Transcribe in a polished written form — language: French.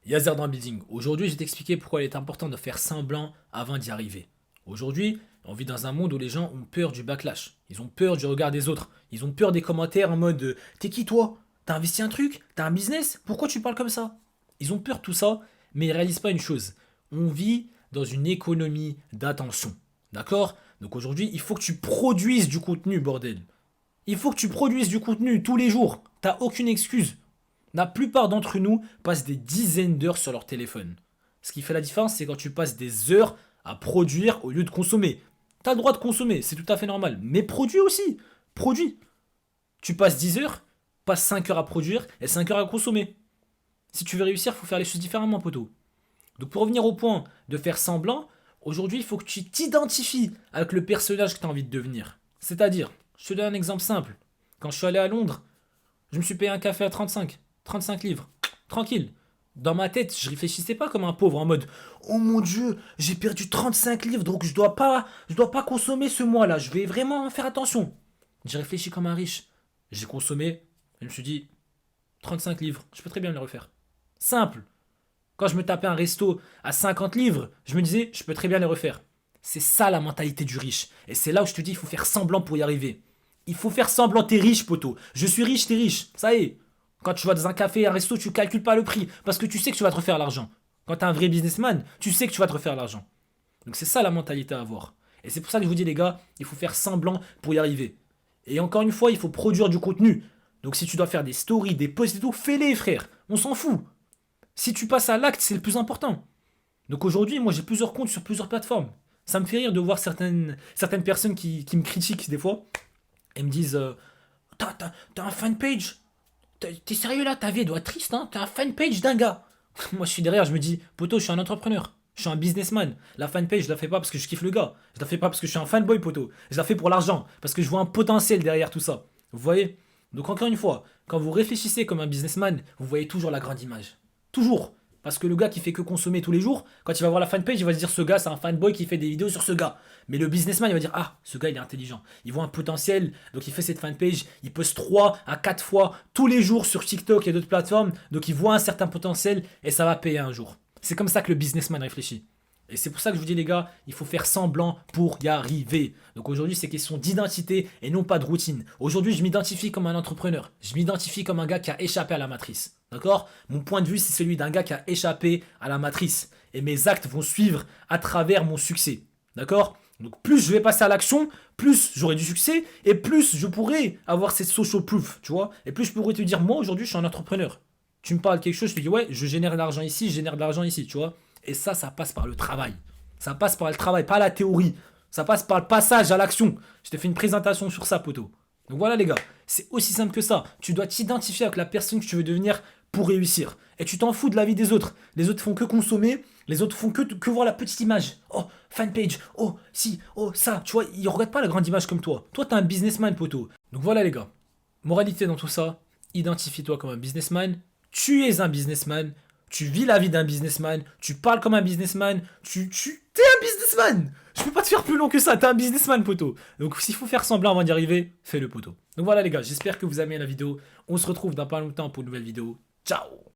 Yazer dans le building. Aujourd'hui, je vais t'expliquer pourquoi il est important de faire semblant avant d'y arriver. Aujourd'hui, on vit dans un monde où les gens ont peur du backlash. Ils ont peur du regard des autres. Ils ont peur des commentaires en mode T'es qui toi? T'as investi un truc? T'as un business? Pourquoi tu parles comme ça? Ils ont peur de tout ça, mais ils réalisent pas une chose. On vit dans une économie d'attention. D'accord? Donc aujourd'hui, il faut que tu produises du contenu, bordel. Il faut que tu produises du contenu tous les jours. T'as aucune excuse. La plupart d'entre nous passent des dizaines d'heures sur leur téléphone. Ce qui fait la différence, c'est quand tu passes des heures à produire au lieu de consommer. Tu as le droit de consommer, c'est tout à fait normal. Mais produis aussi. Produis. Tu passes 10 heures, passe 5 heures à produire et 5 heures à consommer. Si tu veux réussir, il faut faire les choses différemment, poteau. Donc pour revenir au point de faire semblant, aujourd'hui, il faut que tu t'identifies avec le personnage que tu as envie de devenir. C'est-à-dire, je te donne un exemple simple. Quand je suis allé à Londres, je me suis payé un café à 35 livres. Tranquille. Dans ma tête, je réfléchissais pas comme un pauvre en mode Oh mon dieu, j'ai perdu 35 livres donc je dois pas consommer ce mois-là, je vais vraiment faire attention. J'ai réfléchi comme un riche. J'ai consommé et je me suis dit 35 livres, je peux très bien le refaire. Simple. Quand je me tapais un resto à 50 livres, je me disais je peux très bien le refaire. C'est ça la mentalité du riche. Et c'est là où je te dis il faut faire semblant pour y arriver. Il faut faire semblant, t'es riche, poteau. Je suis riche, t'es riche. Ça y est. Quand tu vas dans un café, un resto, tu calcules pas le prix parce que tu sais que tu vas te refaire l'argent. Quand tu es un vrai businessman, tu sais que tu vas te refaire l'argent. Donc c'est ça la mentalité à avoir. Et c'est pour ça que je vous dis les gars, il faut faire semblant pour y arriver. Et encore une fois, il faut produire du contenu. Donc si tu dois faire des stories, des posts et tout, fais-les frère. On s'en fout. Si tu passes à l'acte, c'est le plus important. Donc aujourd'hui, moi j'ai plusieurs comptes sur plusieurs plateformes. Ça me fait rire de voir certaines personnes qui me critiquent des fois et me disent t'as un fanpage. T'es sérieux là? Ta vie elle doit être triste, hein? T'as un fanpage d'un gars. Moi, je suis derrière, je me dis, poto, je suis un entrepreneur. Je suis un businessman. La fanpage, je la fais pas parce que je kiffe le gars. Je la fais pas parce que je suis un fanboy, poto. Je la fais pour l'argent. Parce que je vois un potentiel derrière tout ça. Vous voyez? Donc, encore une fois, quand vous réfléchissez comme un businessman, vous voyez toujours la grande image. Toujours. Parce que le gars qui fait que consommer tous les jours, quand il va voir la fanpage, il va se dire ce gars, c'est un fanboy qui fait des vidéos sur ce gars. Mais le businessman, il va dire ah, ce gars, il est intelligent. Il voit un potentiel, donc il fait cette fanpage, il poste 3 à 4 fois tous les jours sur TikTok et d'autres plateformes, donc il voit un certain potentiel et ça va payer un jour. C'est comme ça que le businessman réfléchit. Et c'est pour ça que je vous dis les gars, il faut faire semblant pour y arriver. Donc aujourd'hui c'est question d'identité et non pas de routine. Aujourd'hui je m'identifie comme un entrepreneur. Je m'identifie comme un gars qui a échappé à la matrice. D'accord? Mon point de vue c'est celui d'un gars qui a échappé à la matrice. Et mes actes vont suivre à travers mon succès. D'accord? Donc plus je vais passer à l'action, plus j'aurai du succès et plus je pourrai avoir cette social proof, tu vois? Et plus je pourrai te dire moi aujourd'hui je suis un entrepreneur. Tu me parles de quelque chose, je te dis ouais, je génère de l'argent ici, je génère de l'argent ici, tu vois? Et ça passe par le travail. Ça passe par le travail, pas la théorie. Ça passe par le passage à l'action. Je t'ai fait une présentation sur ça, poteau. Donc voilà les gars, c'est aussi simple que ça. Tu dois t'identifier avec la personne que tu veux devenir pour réussir. Et tu t'en fous de la vie des autres. Les autres font que consommer, les autres font que voir la petite image. Oh, fanpage, oh, si, oh, ça. Tu vois, ils regardent pas la grande image comme toi. Toi, t'es un businessman, poteau. Donc voilà les gars. Moralité dans tout ça, identifie-toi comme un businessman. Tu es un businessman. Tu vis la vie d'un businessman, tu parles comme un businessman, t'es un businessman. Je peux pas te faire plus long que ça, t'es un businessman, poteau. Donc s'il faut faire semblant avant d'y arriver, fais-le, poteau. Donc voilà les gars, j'espère que vous avez aimé la vidéo. On se retrouve dans pas longtemps pour une nouvelle vidéo. Ciao.